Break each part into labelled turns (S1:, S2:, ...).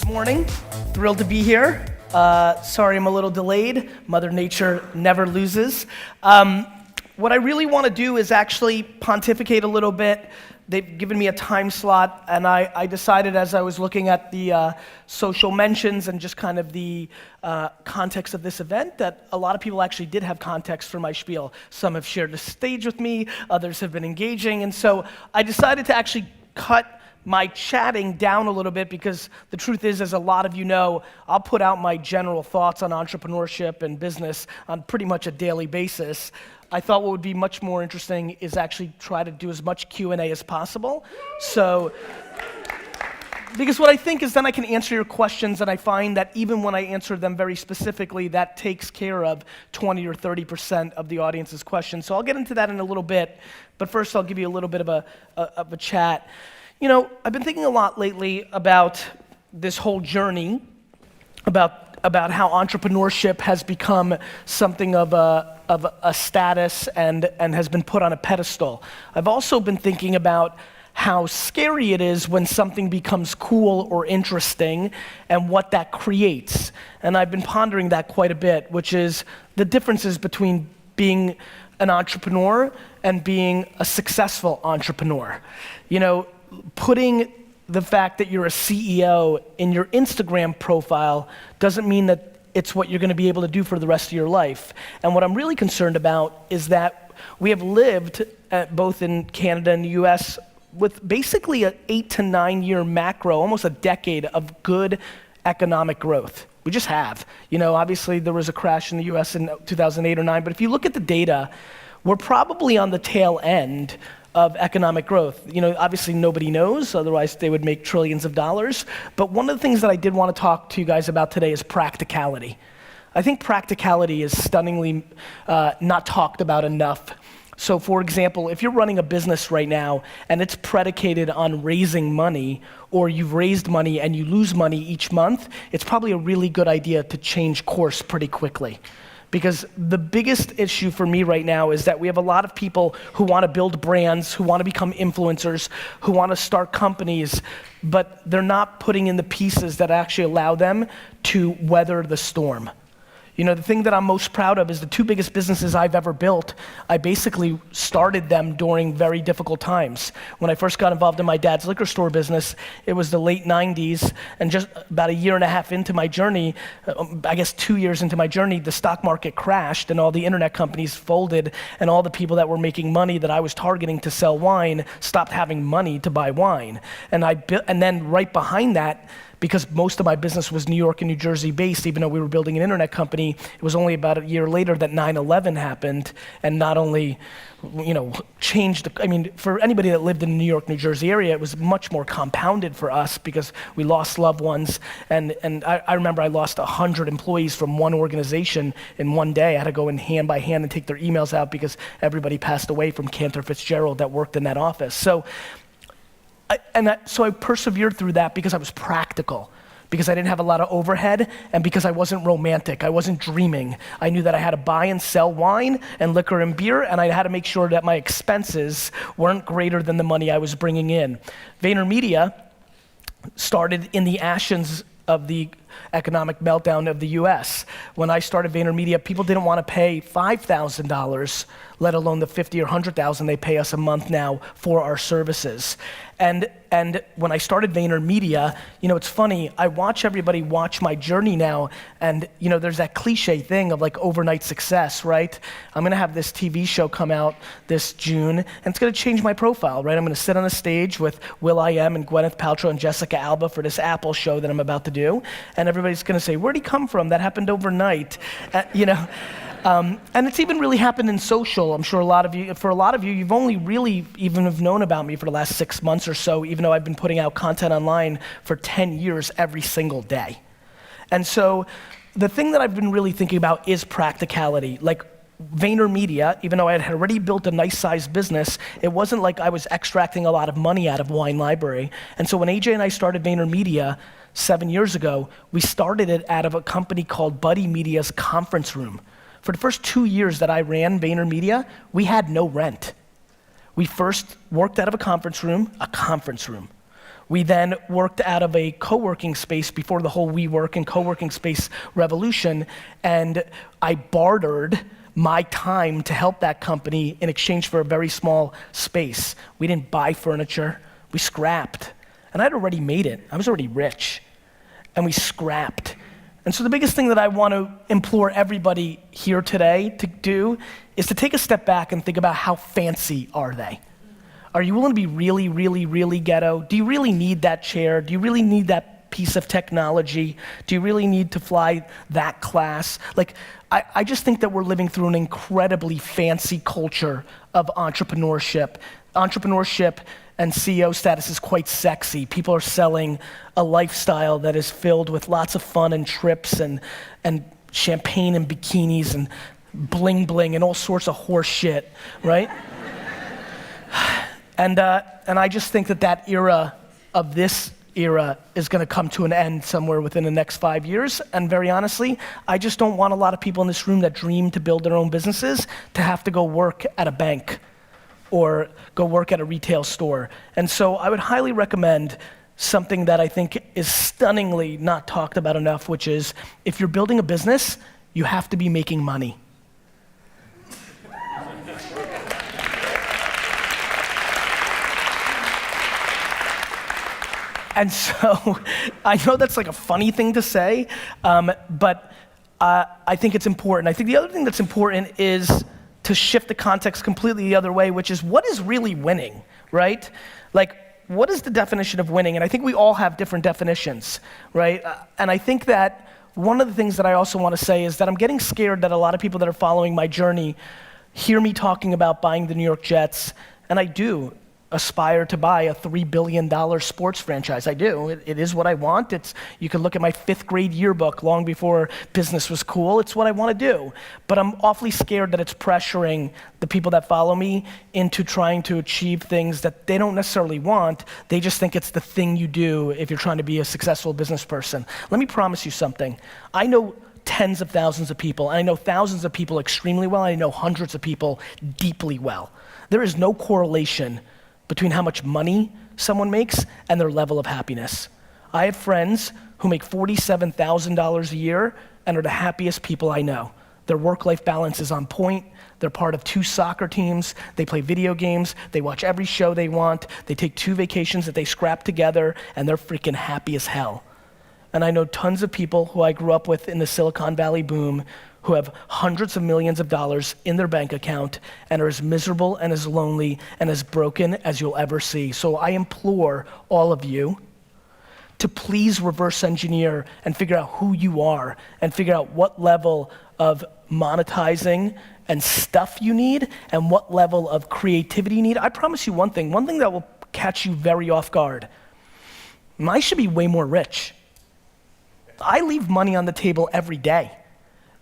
S1: morning. Thrilled to be here. Sorry I'm a little delayed. Mother Nature never loses. What I really want to do is actually pontificate a little bit. They've given me a time slot, and I decided as I was looking at the social mentions and just kind of the context of this event that a lot of people actually did have context for my spiel. Some have shared the stage with me, others have been engaging, and so I decided to actually cut my chatting down a little bit because the truth is, as a lot of you know, I'll put out my general thoughts on entrepreneurship and business on pretty much a daily basis. I thought what would be much more interesting is actually try to do as much Q&A as possible. So, because what I think is then I can answer your questions, and I find that even when I answer them very specifically, that takes care of 20 or 30% of the audience's questions. So I'll get into that in a little bit, but first I'll give you a little bit of a chat. You know, I've been thinking a lot lately about this whole journey, about how entrepreneurship has become something of a status and has been put on a pedestal. I've also been thinking about how scary it is when something becomes cool or interesting and what that creates. And I've been pondering that quite a bit, which is the differences between being an entrepreneur and being a successful entrepreneur. You know, putting the fact that you're a CEO in your Instagram profile doesn't mean that it's what you're going to be able to do for the rest of your life. And what I'm really concerned about is that we have lived, both in Canada and the US, with basically an 8 to 9 year macro, almost a decade of good economic growth. We just have. You know, obviously there was a crash in the US in 2008 or 9, but if you look at the data, we're probably on the tail end of economic growth. You know, obviously nobody knows, otherwise they would make trillions of dollars. But one of the things that I did want to talk to you guys about today is practicality. I think practicality is stunningly not talked about enough. So for example, if you're running a business right now and it's predicated on raising money, or you've raised money and you lose money each month, it's probably a really good idea to change course pretty quickly. Because the biggest issue for me right now is that we have a lot of people who want to build brands, who want to become influencers, who want to start companies, but they're not putting in the pieces that actually allow them to weather the storm. You know, the thing that I'm most proud of is the 2 biggest businesses I've ever built, I basically started them during very difficult times. When I first got involved in my dad's liquor store business, it was the late 90s, and just about a year and a half into my journey, I guess 2 years into my journey, the stock market crashed and all the internet companies folded, and all the people that were making money that I was targeting to sell wine stopped having money to buy wine. And then right behind that, because most of my business was New York and New Jersey based, even though we were building an internet company, it was only about a year later that 9/11 happened, and not only, you know, changed, I mean, for anybody that lived in the New York, New Jersey area, it was much more compounded for us because we lost loved ones, and I remember I lost 100 employees from one organization in one day. I had to go in hand by hand and take their emails out because everybody passed away from Cantor Fitzgerald that worked in that office. So I persevered through that because I was practical, because I didn't have a lot of overhead, and because I wasn't romantic, I wasn't dreaming. I knew that I had to buy and sell wine and liquor and beer, and I had to make sure that my expenses weren't greater than the money I was bringing in. Vaynermedia started in the ashes of the economic meltdown of the US. When I started Vaynermedia, people didn't want to pay $5,000, let alone the $50,000 or $100,000 they pay us a month now for our services. And when I started Vaynermedia, you know, it's funny, I watch everybody watch my journey now, and you know, there's that cliche thing of like overnight success, right? I'm gonna have this TV show come out this June, and it's gonna change my profile, right? I'm gonna sit on a stage with Will.i.am and Gwyneth Paltrow and Jessica Alba for this Apple show that I'm about to do, and everybody's gonna say, where'd he come from? That happened overnight, you know? And it's even really happened in social. I'm sure for a lot of you, you've only really even have known about me for the last 6 months or so, even though I've been putting out content online for 10 years every single day. And so the thing that I've been really thinking about is practicality. Like Vaynermedia, even though I had already built a nice sized business, it wasn't like I was extracting a lot of money out of Wine Library. And so when AJ and I started Vaynermedia 7 years ago, we started it out of a company called Buddy Media's conference room. For the first 2 years that I ran Vaynermedia, we had no rent. We first worked out of a conference room. We then worked out of a co-working space before the whole WeWork and co-working space revolution, and I bartered my time to help that company in exchange for a very small space. We didn't buy furniture, we scrapped. And I'd already made it, I was already rich, and we scrapped. And so the biggest thing that I want to implore everybody here today to do is to take a step back and think about how fancy are they? Are you willing to be really, really, really ghetto? Do you really need that chair? Do you really need that piece of technology? Do you really need to fly that class? Like, I just think that we're living through an incredibly fancy culture of entrepreneurship. Entrepreneurship and CEO status is quite sexy. People are selling a lifestyle that is filled with lots of fun and trips and champagne and bikinis and bling bling and all sorts of horse shit, right? And I just think that era of this era is gonna come to an end somewhere within the next 5 years. And very honestly, I just don't want a lot of people in this room that dream to build their own businesses to have to go work at a bank or go work at a retail store. And so I would highly recommend something that I think is stunningly not talked about enough, which is if you're building a business, you have to be making money. And so I know that's like a funny thing to say, but I think it's important. I think the other thing that's important is to shift the context completely the other way, which is what is really winning, right? Like, what is the definition of winning? And I think we all have different definitions, right? And I think that one of the things that I also want to say is that I'm getting scared that a lot of people that are following my journey hear me talking about buying the New York Jets, and I do aspire to buy a $3 billion sports franchise. I do. It is what I want. You can look at my 5th grade yearbook long before business was cool. It's what I want to do. But I'm awfully scared that it's pressuring the people that follow me into trying to achieve things that they don't necessarily want. They just think it's the thing you do if you're trying to be a successful business person. Let me promise you something. I know tens of thousands of people, and I know thousands of people extremely well, and I know hundreds of people deeply well. There is no correlation between how much money someone makes and their level of happiness. I have friends who make $47,000 a year and are the happiest people I know. Their work-life balance is on point. They're part of 2 soccer teams. They play video games. They watch every show they want. They take 2 vacations that they scrap together, and they're freaking happy as hell. And I know tons of people who I grew up with in the Silicon Valley boom who have hundreds of millions of dollars in their bank account and are as miserable and as lonely and as broken as you'll ever see. So I implore all of you to please reverse engineer and figure out who you are and figure out what level of monetizing and stuff you need and what level of creativity you need. I promise you one thing that will catch you very off guard. I should be way more rich. I leave money on the table every day.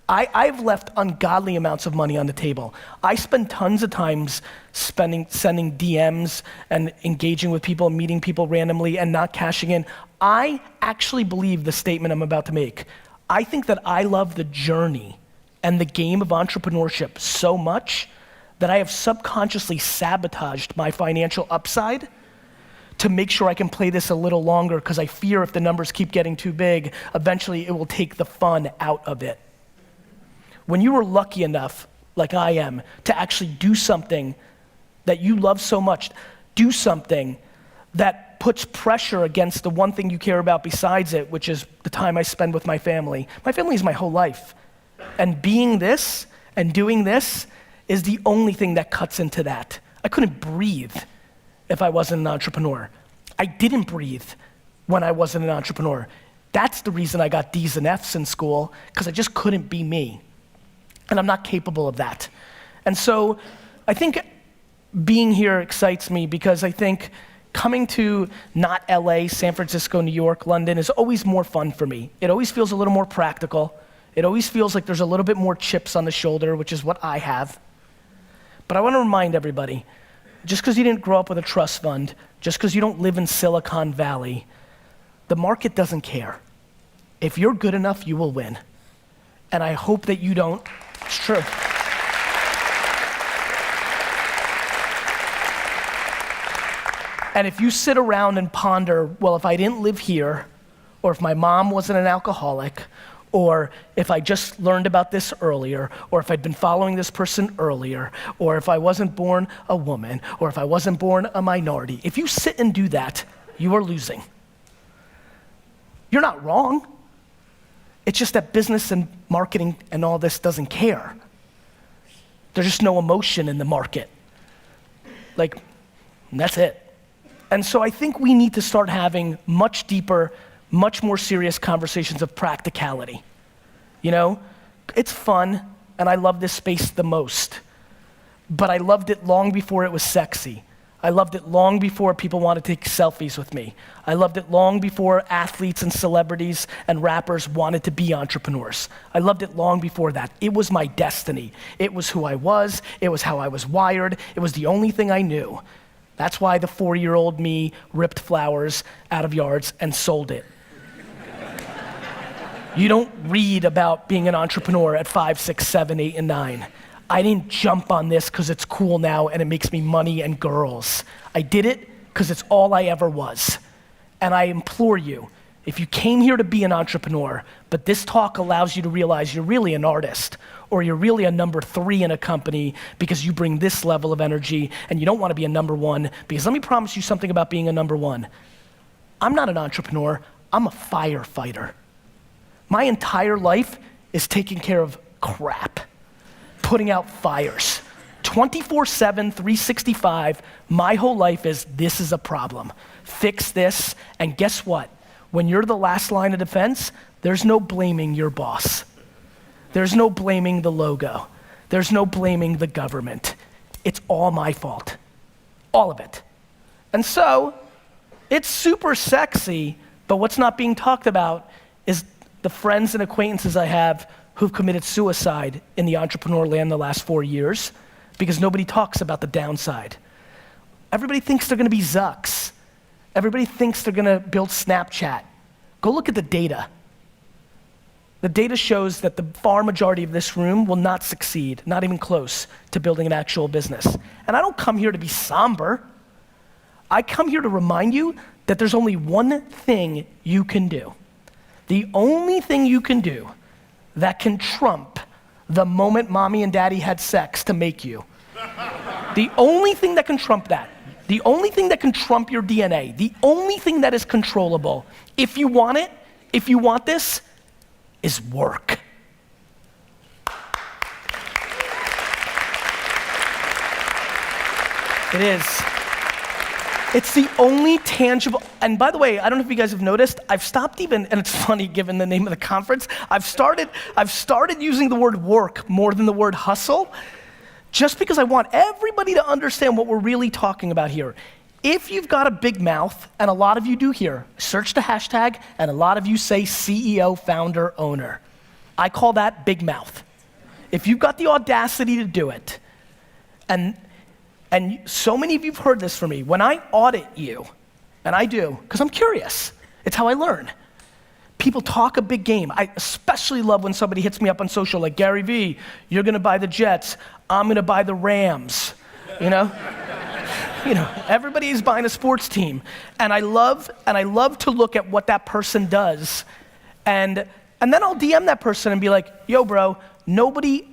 S1: I've left ungodly amounts of money on the table. I spend tons of times sending DMs and engaging with people, meeting people randomly and not cashing in. I actually believe the statement I'm about to make. I think that I love the journey and the game of entrepreneurship so much that I have subconsciously sabotaged my financial upside to make sure I can play this a little longer because I fear if the numbers keep getting too big, eventually it will take the fun out of it. When you are lucky enough, like I am, to actually do something that you love so much, do something that puts pressure against the one thing you care about besides it, which is the time I spend with my family. My family is my whole life. And being this and doing this is the only thing that cuts into that. I couldn't breathe if I wasn't an entrepreneur. I didn't breathe when I wasn't an entrepreneur. That's the reason I got D's and F's in school, because I just couldn't be me. And I'm not capable of that. And so I think being here excites me because I think coming to not LA, San Francisco, New York, London is always more fun for me. It always feels a little more practical. It always feels like there's a little bit more chips on the shoulder, which is what I have. But I want to remind everybody, just because you didn't grow up with a trust fund, just because you don't live in Silicon Valley, the market doesn't care. If you're good enough, you will win. And I hope that you don't. It's true. And if you sit around and ponder, well, if I didn't live here, or if my mom wasn't an alcoholic, or if I just learned about this earlier, or if I'd been following this person earlier, or if I wasn't born a woman, or if I wasn't born a minority, if you sit and do that, you are losing. You're not wrong. It's just that business and marketing and all this doesn't care. There's just no emotion in the market. Like, that's it. And so I think we need to start having much deeper, much more serious conversations of practicality. You know, it's fun, and I love this space the most. But I loved it long before it was sexy. I loved it long before people wanted to take selfies with me. I loved it long before athletes and celebrities and rappers wanted to be entrepreneurs. I loved it long before that. It was my destiny. It was who I was. It was how I was wired. It was the only thing I knew. That's why the 4-year-old me ripped flowers out of yards and sold it. You don't read about being an entrepreneur at 5, 6, 7, 8, and 9. I didn't jump on this because it's cool now and it makes me money and girls. I did it because it's all I ever was. And I implore you, if you came here to be an entrepreneur, but this talk allows you to realize you're really an artist, or you're really a number 3 in a company because you bring this level of energy and you don't want to be a number 1, because let me promise you something about being a number 1. I'm not an entrepreneur, I'm a firefighter. My entire life is taking care of crap, putting out fires. 24/7, 365, my whole life is, this is a problem. Fix this, and guess what? When you're the last line of defense, there's no blaming your boss. There's no blaming the logo. There's no blaming the government. It's all my fault. All of it. And so, it's super sexy, but what's not being talked about is the friends and acquaintances I have who've committed suicide in the entrepreneur land the last 4 years, because nobody talks about the downside. Everybody thinks they're gonna be Zucks. Everybody thinks they're gonna build Snapchat. Go look at the data. The data shows that the far majority of this room will not succeed, not even close to building an actual business. And I don't come here to be somber. I come here to remind you that there's only one thing you can do. The only thing you can do that can trump the moment mommy and daddy had sex to make you. The only thing that can trump that, the only thing that can trump your DNA, the only thing that is controllable, if you want it, if you want this, is work. It is. It's the only tangible, and by the way, I don't know if you guys have noticed, I've stopped even, and it's funny given the name of the conference, I've started using the word work more than the word hustle, just because I want everybody to understand what we're really talking about here. If you've got a big mouth, and a lot of you do here, search the hashtag, and a lot of you say CEO, founder, owner. I call that big mouth. If you've got the audacity to do it, and so many of you have heard this from me, when I audit you, and I do, because I'm curious, it's how I learn. People talk a big game. I especially love when somebody hits me up on social, like, Gary V, you're gonna buy the Jets, I'm gonna buy the Rams, you know? You know, everybody's buying a sports team. And I love to look at what that person does. And then I'll DM that person and be like, yo bro, nobody,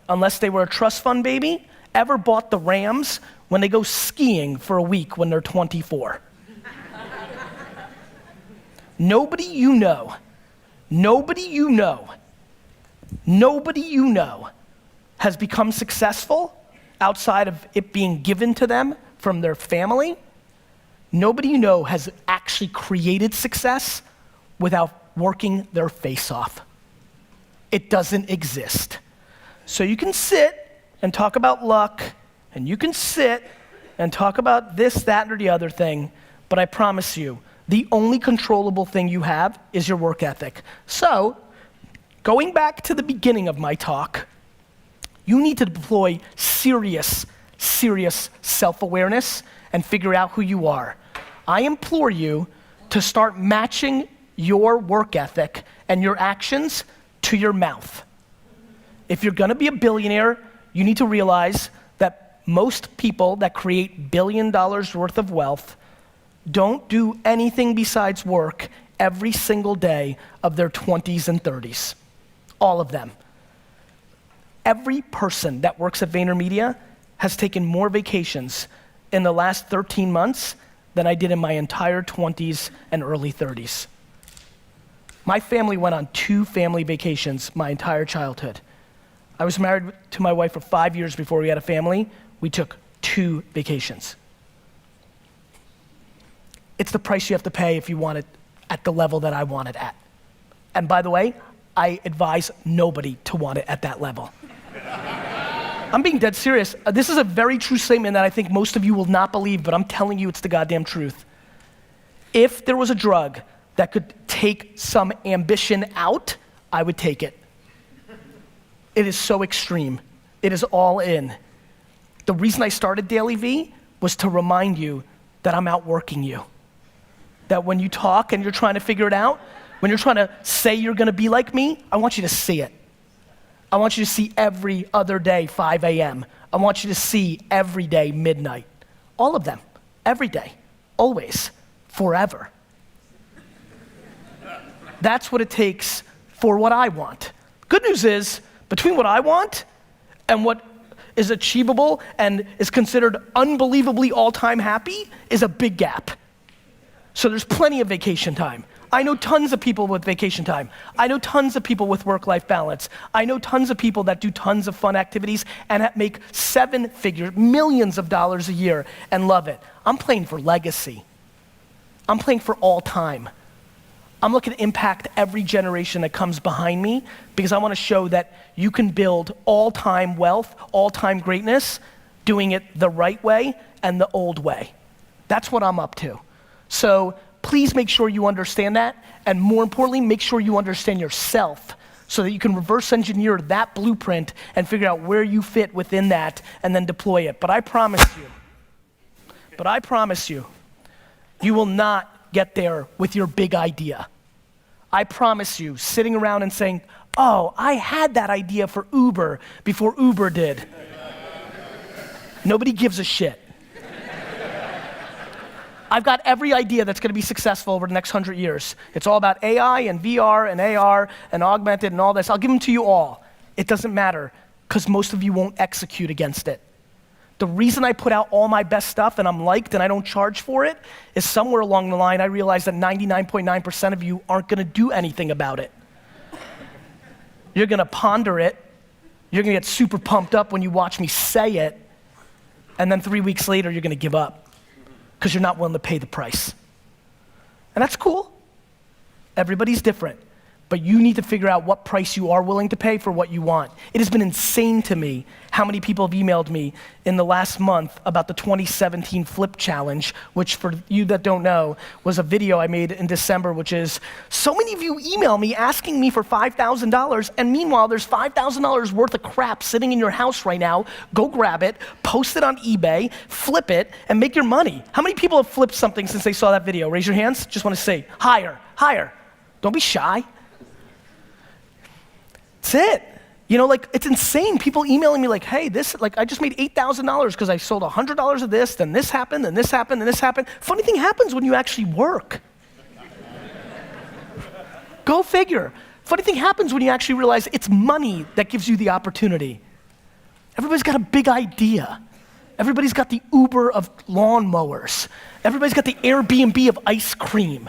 S1: unless they were a trust fund baby, ever bought the Rams when they go skiing for a week when they're 24. Nobody you know has become successful outside of it being given to them from their family. Nobody you know has actually created success without working their face off. It doesn't exist. So you can sit and talk about luck, and you can sit and talk about this, that, or the other thing, but I promise you, the only controllable thing you have is your work ethic. So, going back to the beginning of my talk, you need to deploy serious self-awareness and figure out who you are. I implore you to start matching your work ethic and your actions to your mouth. If you're gonna be a billionaire, you need to realize that most people that create $1 billion worth of wealth don't do anything besides work every single day of their 20s and 30s. All of them. Every person that works at VaynerMedia has taken more vacations in the last 13 months than I did in my entire 20s and early 30s. My family went on 2 family vacations my entire childhood. I was married to my wife for 5 years before we had a family. We took 2 vacations. It's the price you have to pay if you want it at the level that I want it at. And by the way, I advise nobody to want it at that level. I'm being dead serious. This is a very true statement that I think most of you will not believe, but I'm telling you it's the goddamn truth. If there was a drug that could take some ambition out, I would take it. It is so extreme. It is all in. The reason I started Daily V was to remind you that I'm outworking you. That when you talk and you're trying to figure it out, when you're trying to say you're gonna be like me, I want you to see it. I want you to see every other day 5 a.m. I want you to see every day midnight. All of them, every day, always, forever. That's what it takes for what I want. Good news is, between what I want and what is achievable and is considered unbelievably all-time happy is a big gap. So there's plenty of vacation time. I know tons of people with vacation time. I know tons of people with work-life balance. I know tons of people that do tons of fun activities and make 7 figures, millions of dollars a year and love it. I'm playing for legacy. I'm playing for all time. I'm looking to impact every generation that comes behind me because I want to show that you can build all-time wealth, all-time greatness, doing it the right way and the old way. That's what I'm up to. So please make sure you understand that, and more importantly, make sure you understand yourself so that you can reverse engineer that blueprint and figure out where you fit within that and then deploy it. But I promise you, you will not get there with your big idea. I promise you, sitting around and saying, oh, I had that idea for Uber before Uber did. Nobody gives a shit. I've got every idea that's gonna be successful over the next 100 years. It's all about AI and VR and AR and augmented and all this. I'll give them to you all. It doesn't matter, because most of you won't execute against it. The reason I put out all my best stuff and I'm liked and I don't charge for it is somewhere along the line I realized that 99.9% of you aren't gonna do anything about it. You're gonna ponder it, you're gonna get super pumped up when you watch me say it, and then 3 weeks later you're gonna give up because you're not willing to pay the price. And that's cool. Everybody's different. But you need to figure out what price you are willing to pay for what you want. It has been insane to me how many people have emailed me in the last month about the 2017 Flip Challenge, which for you that don't know, was a video I made in December, which is, so many of you email me asking me for $5,000, and meanwhile there's $5,000 worth of crap sitting in your house right now. Go grab it, post it on eBay, flip it, and make your money. How many people have flipped something since they saw that video? Raise your hands. Just want to say, higher, higher. Don't be shy. That's it. You know, like, it's insane. People emailing me like, hey, this, like, I just made $8,000 because I sold $100 of this, then this happened, then this happened, then this happened. Funny thing happens when you actually work. Go figure. Funny thing happens when you actually realize it's money that gives you the opportunity. Everybody's got a big idea. Everybody's got the Uber of lawnmowers. Everybody's got the Airbnb of ice cream.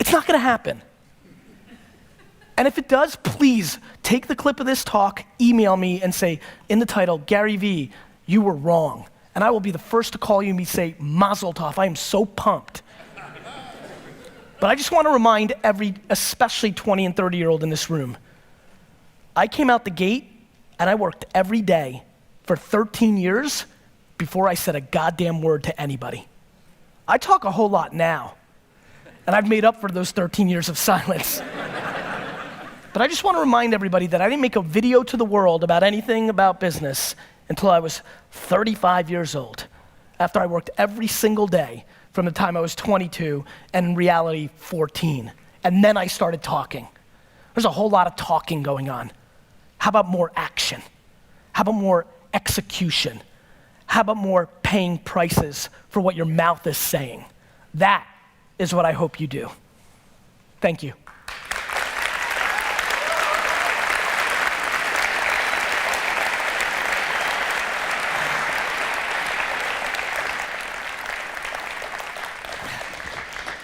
S1: It's not gonna happen. And if it does, please take the clip of this talk, email me and say, in the title, Gary V, you were wrong. And I will be the first to call you and say, Mazel Tov, I am so pumped. But I just want to remind especially 20 and 30-year-old in this room, I came out the gate and I worked every day for 13 years before I said a goddamn word to anybody. I talk a whole lot now, and I've made up for those 13 years of silence. But I just want to remind everybody that I didn't make a video to the world about anything about business until I was 35 years old, after I worked every single day from the time I was 22 and in reality 14. And then I started talking. There's a whole lot of talking going on. How about more action? How about more execution? How about more paying prices for what your mouth is saying? That is what I hope you do. Thank you.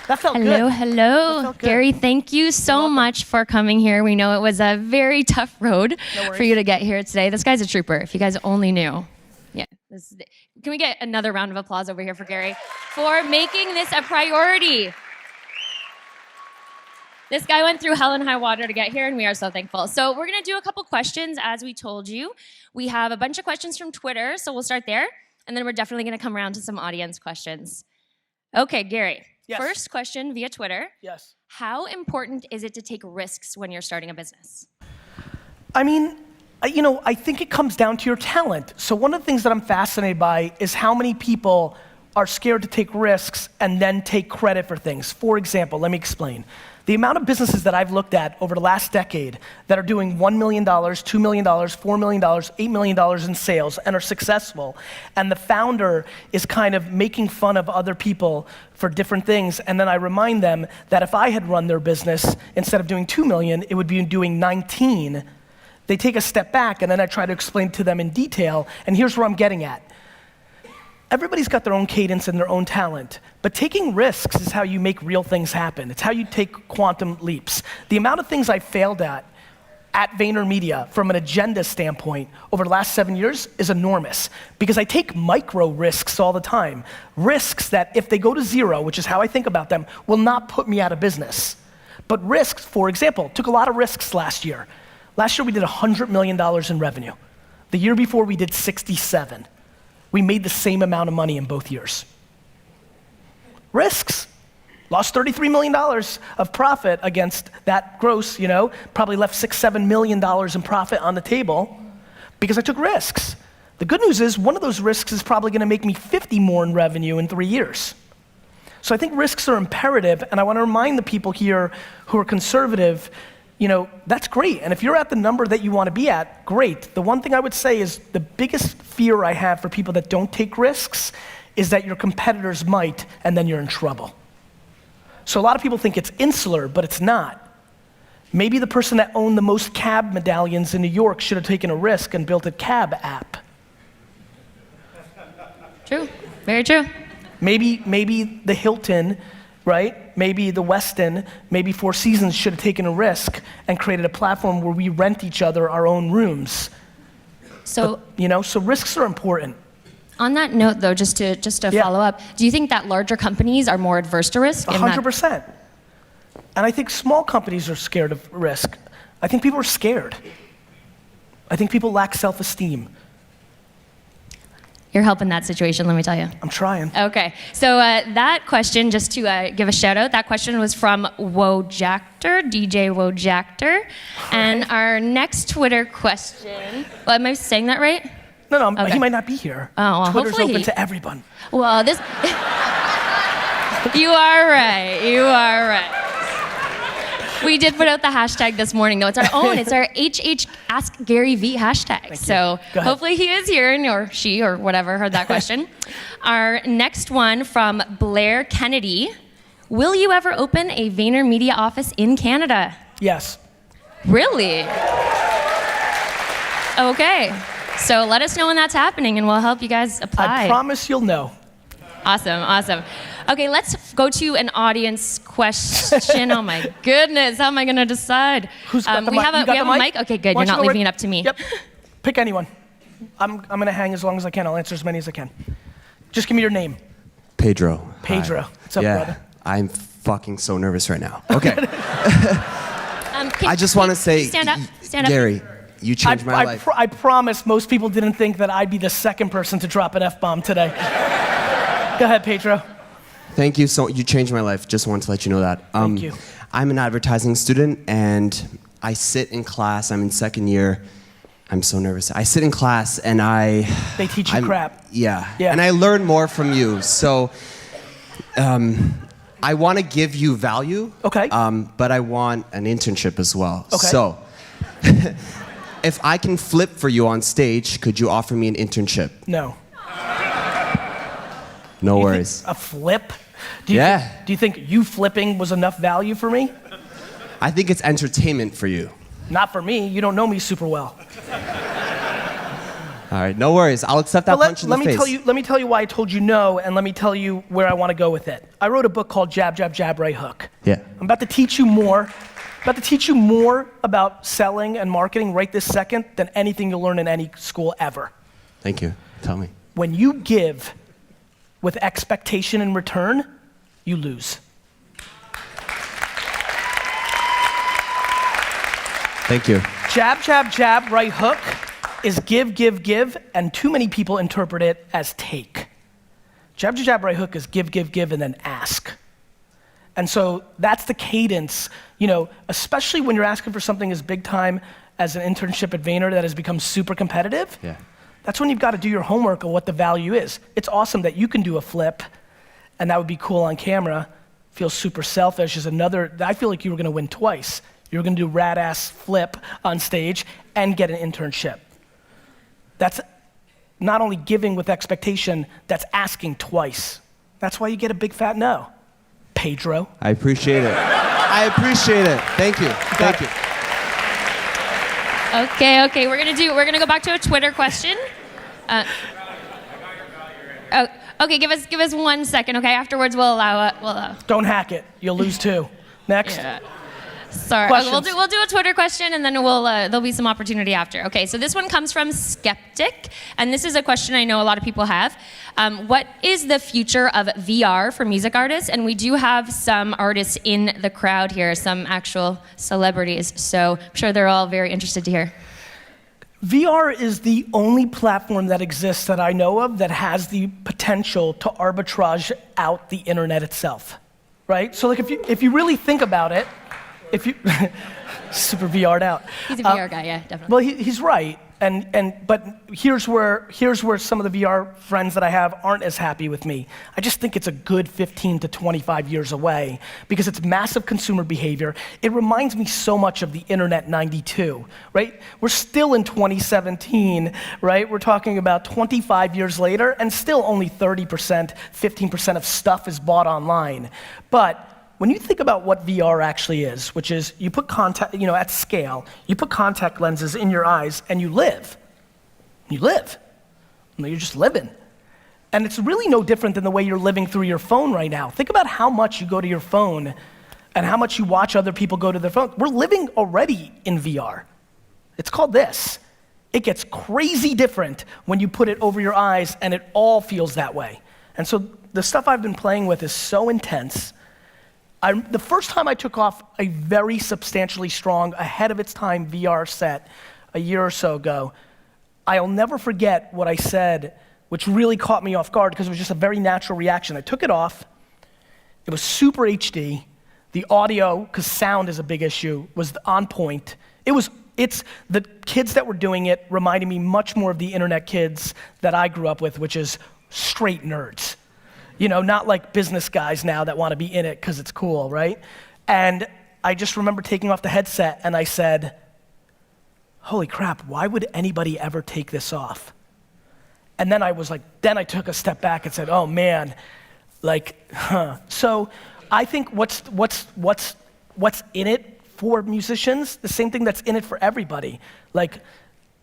S1: That felt good.
S2: Hello. Gary, thank you so much for coming here. We know it was a very tough road for you to get here today. This guy's a trooper, if you guys only knew. Yeah. Can we get another round of applause over here for Gary for making this a priority? This guy went through hell and high water to get here, and we are so thankful. So we're going to do a couple questions, as we told you. We have a bunch of questions from Twitter, so we'll start there, and then we're definitely going to come around to some audience questions. Okay, Gary.
S1: Yes.
S2: First question via Twitter.
S1: Yes.
S2: How important is it to take risks when you're starting a business?
S1: I mean, I think it comes down to your talent. So one of the things that I'm fascinated by is how many people are scared to take risks and then take credit for things. For example, let me explain. The amount of businesses that I've looked at over the last decade that are doing $1 million, $2 million, $4 million, $8 million in sales and are successful, and the founder is kind of making fun of other people for different things, and then I remind them that if I had run their business, instead of doing 2 million, it would be doing 19. They take a step back, and then I try to explain to them in detail, and here's where I'm getting at. Everybody's got their own cadence and their own talent, but taking risks is how you make real things happen. It's how you take quantum leaps. The amount of things I failed at VaynerMedia from an agenda standpoint over the last 7 years is enormous because I take micro risks all the time. Risks that if they go to zero, which is how I think about them, will not put me out of business. But risks, for example, took a lot of risks last year. Last year we did $100 million in revenue. The year before we did 67. We made the same amount of money in both years. Risks. Lost $33 million of profit against that gross, probably left $6-7 million in profit on the table because I took risks. The good news is one of those risks is probably gonna make me 50 more in revenue in 3 years. So I think risks are imperative, and I wanna remind the people here who are conservative, that's great. And if you're at the number that you want to be at, great. The one thing I would say is the biggest fear I have for people that don't take risks is that your competitors might, and then you're in trouble. So a lot of people think it's insular, but it's not. Maybe the person that owned the most cab medallions in New York should have taken a risk and built a cab app.
S2: True, very true.
S1: Maybe the Hilton, right? Maybe the Westin, maybe Four Seasons should have taken a risk and created a platform where we rent each other our own rooms. So, so risks are important.
S2: On that note, though, just to follow up, do you think that larger companies are more adverse to risk?
S1: 100%. And I think small companies are scared of risk. I think people are scared. I think people lack self-esteem.
S2: You're helping that situation, let me tell you.
S1: I'm trying.
S2: Okay, so that question, just to give a shout out, that question was from Wojactor, DJ Wojactor. And our next Twitter question, am I saying that right?
S1: No,
S2: okay.
S1: He might not be here.
S2: Oh, well,
S1: Twitter's open to everyone.
S2: Well, this, you are right. We did put out the hashtag this morning, though. It's our own. It's our HH Ask Gary V hashtag. So hopefully he is here, or she, or whatever, heard that question. Our next one from Blair Kennedy. Will you ever open a VaynerMedia office in Canada?
S1: Yes.
S2: Really? Okay. So let us know when that's happening, and we'll help you guys apply.
S1: I promise you'll know.
S2: Awesome. Okay, let's go to an audience question. Oh my goodness, how am I gonna decide?
S1: Who's got the mic?
S2: We have a mic? Okay, good, you're not leaving it up to me.
S1: Yep, pick anyone. I'm gonna hang as long as I can. I'll answer as many as I can. Just give me your name.
S3: Pedro.
S1: Pedro.
S3: Hi.
S1: What's up, brother?
S3: I'm fucking so nervous right now. Okay. I just want to say,
S2: stand up.
S3: Gary, you changed my life.
S1: I promise most people didn't think that I'd be the second person to drop an F-bomb today. Go ahead, Pedro.
S3: Thank you. You changed my life. Just wanted to let you know that.
S1: Thank you.
S3: I'm an advertising student, and I sit in class. I'm in second year. I'm so nervous. I sit in class, and
S1: They teach you crap.
S3: Yeah. And I learn more from you. So I want to give you value.
S1: Okay.
S3: But I want an internship as well.
S1: Okay.
S3: So if I can flip for you on stage, could you offer me an internship?
S1: No.
S3: No worries.
S1: A flip? Do you think you flipping was enough value for me?
S3: I think it's entertainment for you.
S1: Not for me. You don't know me super well.
S3: All right, no worries. I'll accept that punch in the face.
S1: Let me tell you why I told you no, and let me tell you where I want to go with it. I wrote a book called Jab, Jab, Jab, Right Hook.
S3: Yeah.
S1: I'm about to teach you more about selling and marketing right this second than anything you'll learn in any school ever.
S3: Thank you. Tell me.
S1: When you give with expectation in return, you lose.
S3: Thank you.
S1: Jab, jab, jab, right hook is give, give, give, and too many people interpret it as take. Jab, jab, jab, right hook is give, give, give, and then ask. And so that's the cadence, especially when you're asking for something as big time as an internship at Vayner that has become super competitive.
S3: Yeah.
S1: That's when you've got to do your homework of what the value is. It's awesome that you can do a flip, and that would be cool on camera. Feels super selfish is another, I feel like you were gonna win twice. You were gonna do rad ass flip on stage and get an internship. That's not only giving with expectation, that's asking twice. That's why you get a big fat no. Pedro.
S3: I appreciate it. I appreciate it. Thank you. Thank you.
S2: Okay, we're gonna go back to a Twitter question. Okay, give us 1 second, okay? Afterwards we'll allow.
S1: Don't hack it, you'll lose too. Next.
S2: Yeah. Sorry, we'll do a Twitter question and then there'll be some opportunity after. Okay, so this one comes from Skeptic, and this is a question I know a lot of people have. What is the future of VR for music artists? And we do have some artists in the crowd here, some actual celebrities, so I'm sure they're all very interested to hear.
S1: VR is the only platform that exists that I know of that has the potential to arbitrage out the internet itself, right? So like if you really think about it, super VR'd out.
S2: He's a VR guy, yeah, definitely.
S1: Well, he's right, but here's where some of the VR friends that I have aren't as happy with me. I just think it's a good 15 to 25 years away because it's massive consumer behavior. It reminds me so much of the internet 92, right? We're still in 2017, right? We're talking about 25 years later, and still only 30%, 15% of stuff is bought online. But when you think about what VR actually is, which is you put contact, at scale, you put contact lenses in your eyes and you live. You live. You're just living. And it's really no different than the way you're living through your phone right now. Think about how much you go to your phone and how much you watch other people go to their phone. We're living already in VR. It's called this. It gets crazy different when you put it over your eyes and it all feels that way. And so the stuff I've been playing with is so intense. The first time I took off a very substantially strong, ahead of its time VR set a year or so ago, I'll never forget what I said, which really caught me off guard because it was just a very natural reaction. I took it off. It was super HD. The audio, because sound is a big issue, was on point. It's the kids that were doing it reminded me much more of the internet kids that I grew up with, which is straight nerds. Not like business guys now that want to be in it because it's cool, right? And I just remember taking off the headset and I said, holy crap, why would anybody ever take this off? And then I took a step back and said, oh man, So I think what's in it for musicians, the same thing that's in it for everybody. Like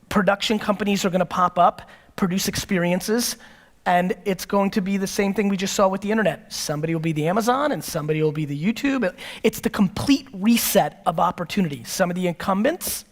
S1: production companies are gonna pop up, produce experiences, and it's going to be the same thing we just saw with the internet. Somebody will be the Amazon and somebody will be the YouTube. It's the complete reset of opportunity. Some of the incumbents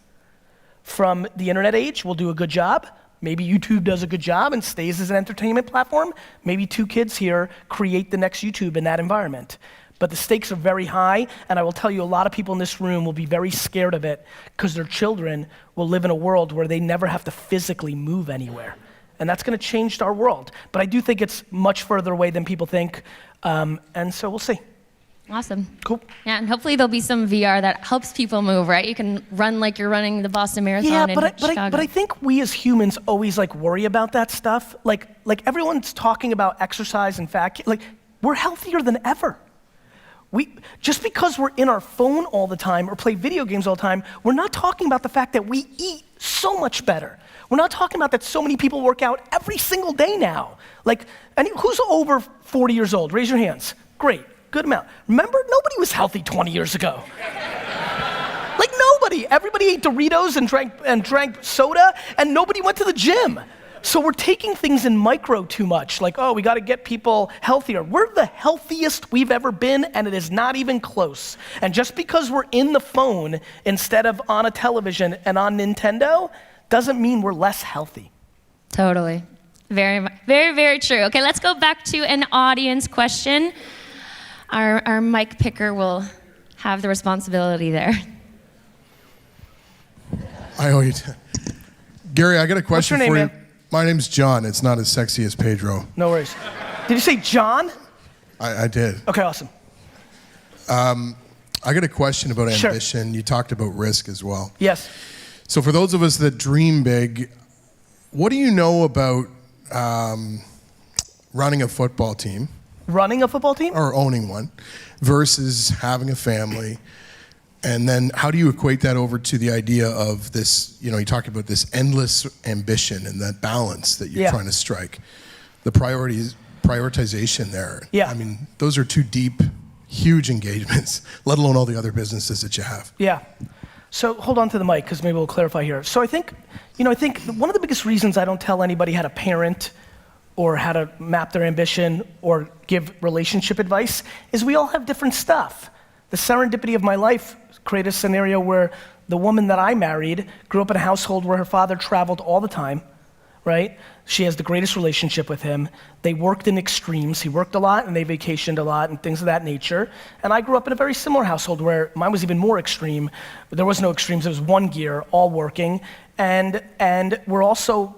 S1: from the internet age will do a good job. Maybe YouTube does a good job and stays as an entertainment platform. Maybe two kids here create the next YouTube in that environment. But the stakes are very high, and I will tell you a lot of people in this room will be very scared of it because their children will live in a world where they never have to physically move anywhere. And that's gonna change our world. But I do think it's much further away than people think, and so we'll see.
S2: Awesome.
S1: Cool.
S2: Yeah, and hopefully there'll be some VR that helps people move, right? You can run like you're running the Boston Marathon in Chicago.
S1: But I think we as humans always worry about that stuff. Like everyone's talking about exercise and fat, we're healthier than ever. Just because we're in our phone all the time or play video games all the time, we're not talking about the fact that we eat so much better. We're not talking about that so many people work out every single day now. Like, who's over 40 years old? Raise your hands. Great, good amount. Remember, nobody was healthy 20 years ago. Like nobody. Everybody ate Doritos and drank soda, and nobody went to the gym. So we're taking things in micro too much. Like, oh, we got to get people healthier. We're the healthiest we've ever been, and it is not even close. And just because we're in the phone instead of on a television and on Nintendo doesn't mean we're less healthy.
S2: Totally. Very, very, very true. Okay, let's go back to an audience question. Our mic picker will have the responsibility there.
S4: I owe you. Gary, I got a question
S1: What's your name,
S4: for you.
S1: man?
S4: My name's John. It's not as sexy as Pedro.
S1: No worries. Did you say John?
S4: I did.
S1: Okay, awesome.
S4: I got a question about
S1: Sure.
S4: ambition. You talked about risk as well.
S1: Yes.
S4: So for those of us that dream big, what do you know about running a football team
S1: Running a football team?
S4: or owning one versus having a family? And then how do you equate that over to the idea of this, you talked about this endless ambition and that balance that you're trying to strike. The prioritization there.
S1: Yeah.
S4: I mean, those are two deep, huge engagements, let alone all the other businesses that you have.
S1: Yeah. So hold on to the mic, because maybe we'll clarify here. So I think one of the biggest reasons I don't tell anybody how to parent or how to map their ambition or give relationship advice is we all have different stuff. The serendipity of my life created a scenario where the woman that I married grew up in a household where her father traveled all the time, right? She has the greatest relationship with him. They worked in extremes. He worked a lot and they vacationed a lot and things of that nature. And I grew up in a very similar household where mine was even more extreme. There was no extremes. It was one gear, all working. And we're also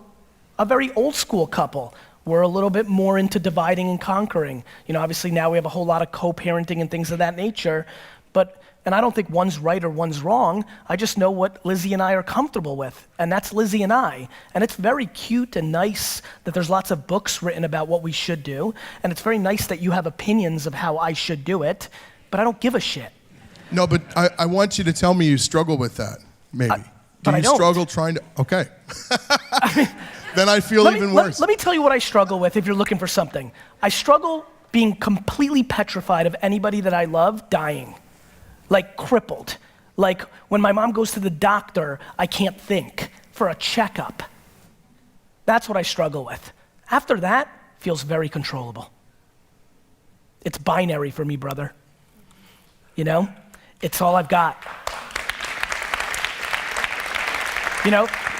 S1: a very old school couple. We're a little bit more into dividing and conquering. Obviously now we have a whole lot of co-parenting and things of that nature. And I don't think one's right or one's wrong. I just know what Lizzie and I are comfortable with, and that's Lizzie and I. And it's very cute and nice that there's lots of books written about what we should do, and it's very nice that you have opinions of how I should do it, but I don't give a shit.
S4: No, but I want you to tell me you struggle with that, maybe.
S1: But I
S4: Do you
S1: don't.
S4: struggle trying to, okay. Then I feel even worse.
S1: Let me tell you what I struggle with if you're looking for something. I struggle being completely petrified of anybody that I love dying. Like crippled. Like when my mom goes to the doctor, I can't think for a checkup. That's what I struggle with. After that, feels very controllable. It's binary for me, brother. It's all I've got.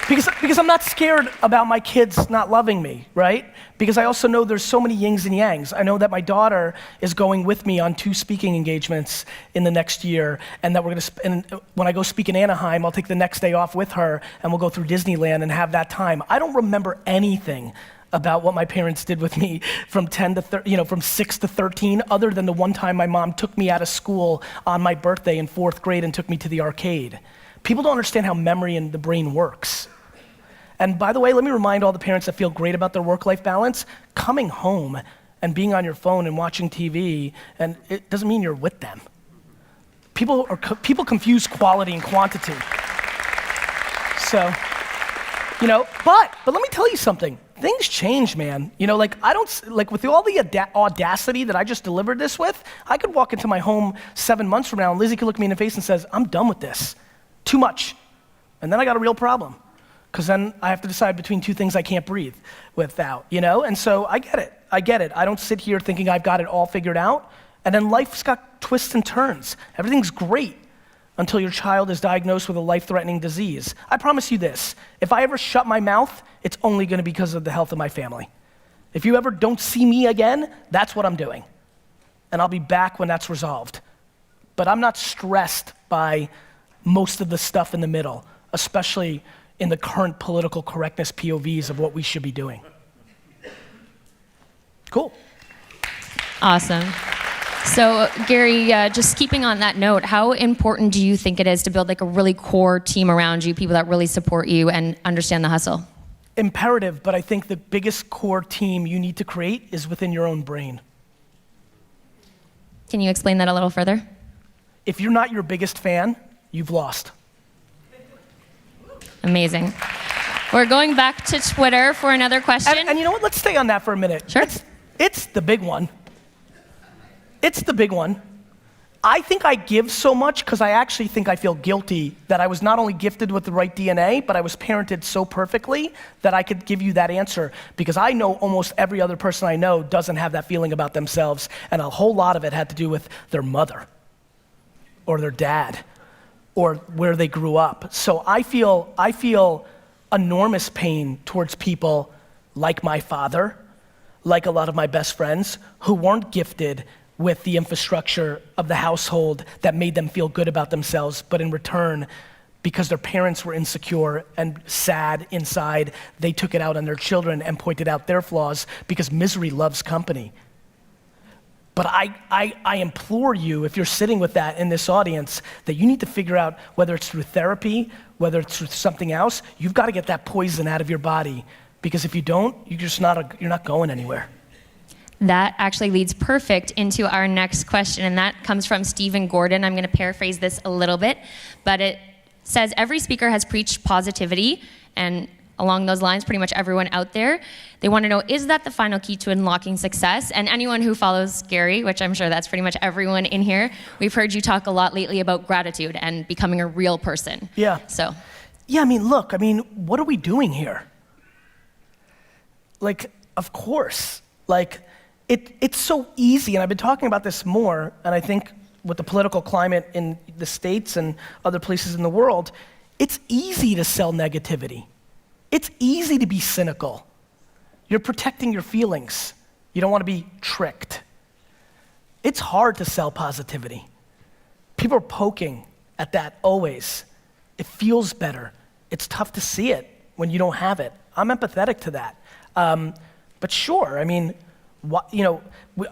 S1: Because I'm not scared about my kids not loving me, right? Because I also know there's so many yins and yangs. I know that my daughter is going with me on 2 speaking engagements in the next year, and that and when I go speak in Anaheim, I'll take the next day off with her, and we'll go through Disneyland and have that time. I don't remember anything about what my parents did with me from 6 to 13, other than the one time my mom took me out of school on my birthday in 4th grade and took me to the arcade. People don't understand how memory and the brain works. And by the way, let me remind all the parents that feel great about their work-life balance, coming home and being on your phone and watching TV, and it doesn't mean you're with them. People confuse quality and quantity. So, but let me tell you something. Things change, man. With all the audacity that I just delivered this with, I could walk into my home 7 months from now and Lizzie could look me in the face and says, I'm done with this. Too much. And then I got a real problem. Because then I have to decide between 2 things I can't breathe without, And so I get it. I don't sit here thinking I've got it all figured out. And then life's got twists and turns. Everything's great until your child is diagnosed with a life-threatening disease. I promise you this, if I ever shut my mouth, it's only gonna be because of the health of my family. If you ever don't see me again, that's what I'm doing. And I'll be back when that's resolved. But I'm not stressed by most of the stuff in the middle, especially in the current political correctness POVs of what we should be doing. Cool.
S2: Awesome. So Gary, just keeping on that note, how important do you think it is to build a really core team around you, people that really support you and understand the hustle?
S1: Imperative, but I think the biggest core team you need to create is within your own brain.
S2: Can you explain that a little further?
S1: If you're not your biggest fan, you've lost.
S2: Amazing. We're going back to Twitter for another question.
S1: And you know what? Let's stay on that for a minute.
S2: Sure.
S1: It's the big one. It's the big one. I think I give so much because I actually think I feel guilty that I was not only gifted with the right DNA, but I was parented so perfectly that I could give you that answer, because I know almost every other person I know doesn't have that feeling about themselves, and a whole lot of it had to do with their mother or their dad or where they grew up. So I feel enormous pain towards people like my father, like a lot of my best friends who weren't gifted with the infrastructure of the household that made them feel good about themselves, but in return, because their parents were insecure and sad inside, they took it out on their children and pointed out their flaws, because misery loves company. But I implore you, if you're sitting with that in this audience, that you need to figure out, whether it's through therapy, whether it's through something else, you've got to get that poison out of your body, because if you don't, you're not going anywhere.
S2: That actually leads perfect into our next question, and that comes from Stephen Gordon. I'm going to paraphrase this a little bit, but it says, every speaker has preached positivity, and along those lines, pretty much everyone out there, they want to know, is that the final key to unlocking success? And anyone who follows Gary, which I'm sure that's pretty much everyone in here, we've heard you talk a lot lately about gratitude and becoming a real person.
S1: Yeah.
S2: So.
S1: Yeah, look, what are we doing here? Like, of course, it's so easy, and I've been talking about this more, and I think with the political climate in the States and other places in the world, it's easy to sell negativity. It's easy to be cynical. You're protecting your feelings. You don't want to be tricked. It's hard to sell positivity. People are poking at that always. It feels better. It's tough to see it when you don't have it. I'm empathetic to that. But sure,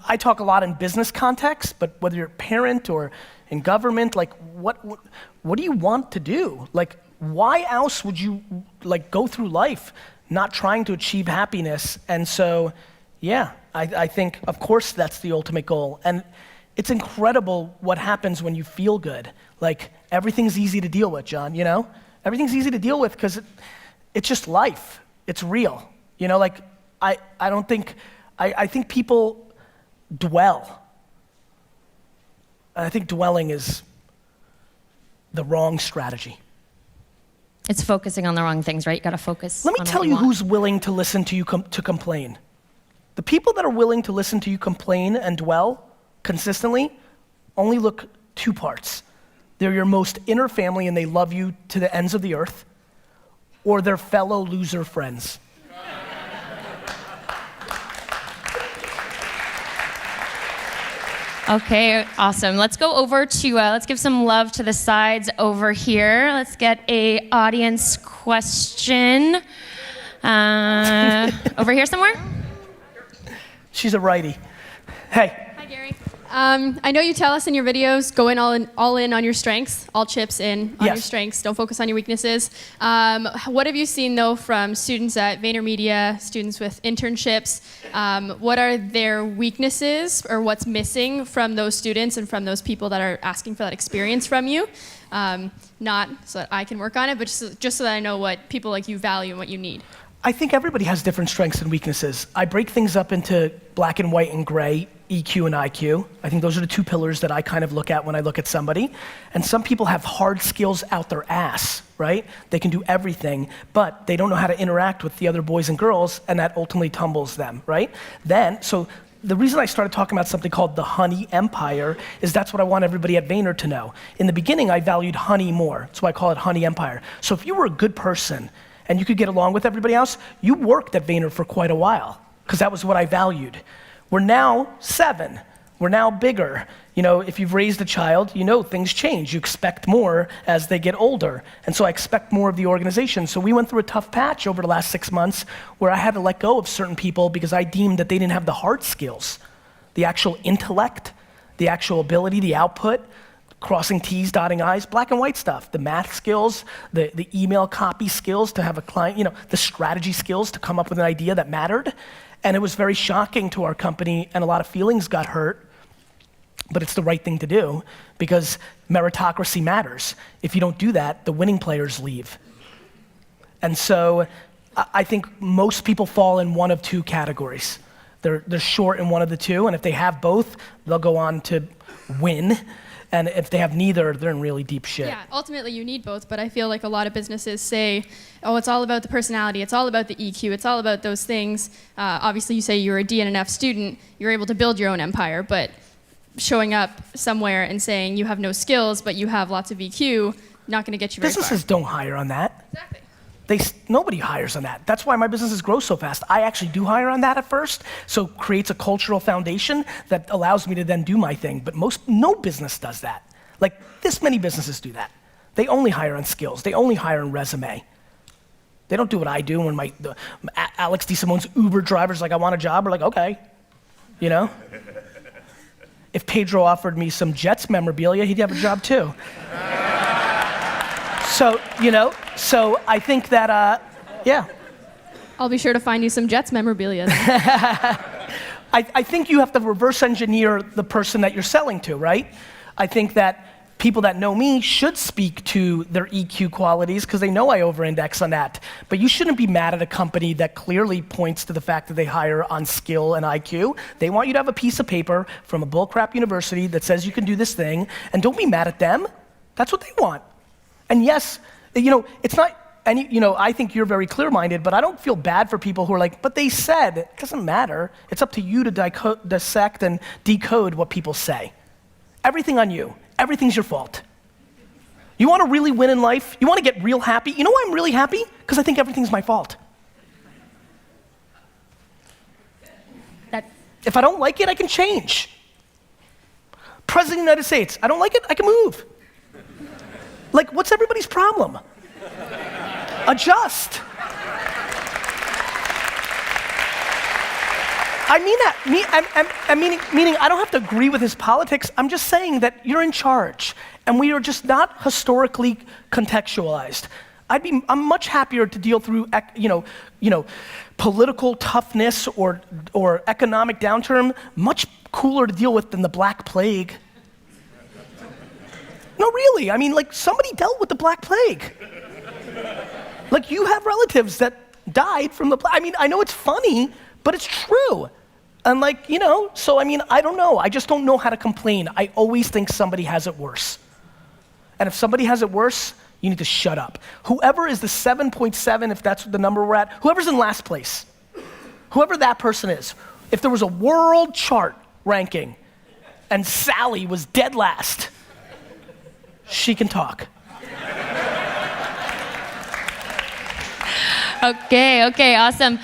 S1: I talk a lot in business context, but whether you're a parent or in government, what do you want to do? Why else would you go through life not trying to achieve happiness? And so, yeah, I think, of course, that's the ultimate goal. And it's incredible what happens when you feel good. Everything's easy to deal with, John, Everything's easy to deal with because it's just life. It's real. I think people dwell. And I think dwelling is the wrong strategy.
S2: It's focusing on the wrong things, right? You gotta focus.
S1: Let me tell you who's willing to listen to you to complain. The people that are willing to listen to you complain and dwell consistently only look two parts. They're your most inner family and they love you to the ends of the earth, or their fellow loser friends.
S2: Okay, awesome. Let's go over to, let's give some love to the sides over here. Let's get a audience question. Over here somewhere?
S1: She's a righty. Hey.
S5: Hi, Gary. I know you tell us in your videos, go in all in on your strengths, all chips in on your strengths, don't focus on your weaknesses. What have you seen, though, from students at VaynerMedia, students with internships? What are their weaknesses, or what's missing from those students and from those people that are asking for that experience from you? Not so that I can work on it, but just so that I know what people like you value and what you need.
S1: I think everybody has different strengths and weaknesses. I break things up into black and white and gray, EQ and IQ. I think those are the two pillars that I kind of look at when I look at somebody. And some people have hard skills out their ass, right? They can do everything, but they don't know how to interact with the other boys and girls, and that ultimately tumbles them, right? So the reason I started talking about something called the honey empire is that's what I want everybody at Vayner to know. In the beginning, I valued honey more. That's why I call it honey empire. So if you were a good person and you could get along with everybody else, you worked at Vayner for quite a while, because that was what I valued. We're now 7. We're now bigger. If you've raised a child, things change. You expect more as they get older. And so I expect more of the organization. So we went through a tough patch over the last 6 months where I had to let go of certain people because I deemed that they didn't have the hard skills, the actual intellect, the actual ability, the output, crossing T's, dotting I's, black and white stuff, the math skills, the email copy skills to have a client, the strategy skills to come up with an idea that mattered. And it was very shocking to our company, and a lot of feelings got hurt, but it's the right thing to do because meritocracy matters. If you don't do that, the winning players leave. And so I think most people fall in one of two categories. They're short in one of the two, and if they have both, they'll go on to win. And if they have neither, they're in really deep shit.
S5: Yeah, ultimately you need both, but I feel like a lot of businesses say, oh, it's all about the personality, it's all about the EQ, it's all about those things. Obviously you say you're a D and an F student, you're able to build your own empire, but showing up somewhere and saying you have no skills, but you have lots of EQ, not gonna get you very far.
S1: Businesses don't hire on that.
S5: Exactly.
S1: Nobody hires on that. That's why my businesses grow so fast. I actually do hire on that at first, so it creates a cultural foundation that allows me to then do my thing. But no business does that. Like this many businesses do that. They only hire on skills. They only hire on resume. They don't do what I do when Alex DeSimone's Uber driver's like, I want a job. We're like, okay, you know? If Pedro offered me some Jets memorabilia, he'd have a job too. So, so I think that, yeah.
S5: I'll be sure to find you some Jets memorabilia.
S1: I think you have to reverse engineer the person that you're selling to, right? I think that people that know me should speak to their EQ qualities because they know I over-index on that. But you shouldn't be mad at a company that clearly points to the fact that they hire on skill and IQ. They want you to have a piece of paper from a bullcrap university that says you can do this thing, and don't be mad at them. That's what they want. And yes, it's not I think you're very clear-minded, but I don't feel bad for people who are like, but they said. It doesn't matter. It's up to you to dissect and decode what people say. Everything on you. Everything's your fault. You want to really win in life? You want to get real happy? You know why I'm really happy? Because I think everything's my fault. If I don't like it, I can change. President of the United States, I don't like it, I can move. Like, what's everybody's problem? Adjust. I mean that. Meaning I don't have to agree with his politics. I'm just saying that you're in charge, and we are just not historically contextualized. I'm much happier to deal through, political toughness or economic downturn. Much cooler to deal with than the Black Plague. No, really. I mean, like, somebody dealt with the Black Plague. Like, you have relatives that died from the plague. I mean, I know it's funny, but it's true. And so I mean, I don't know. I just don't know how to complain. I always think somebody has it worse. And if somebody has it worse, you need to shut up. Whoever is the 7.7, if that's the number we're at, whoever's in last place, whoever that person is, if there was a world chart ranking and Sally was dead last, she can talk.
S2: Okay, awesome.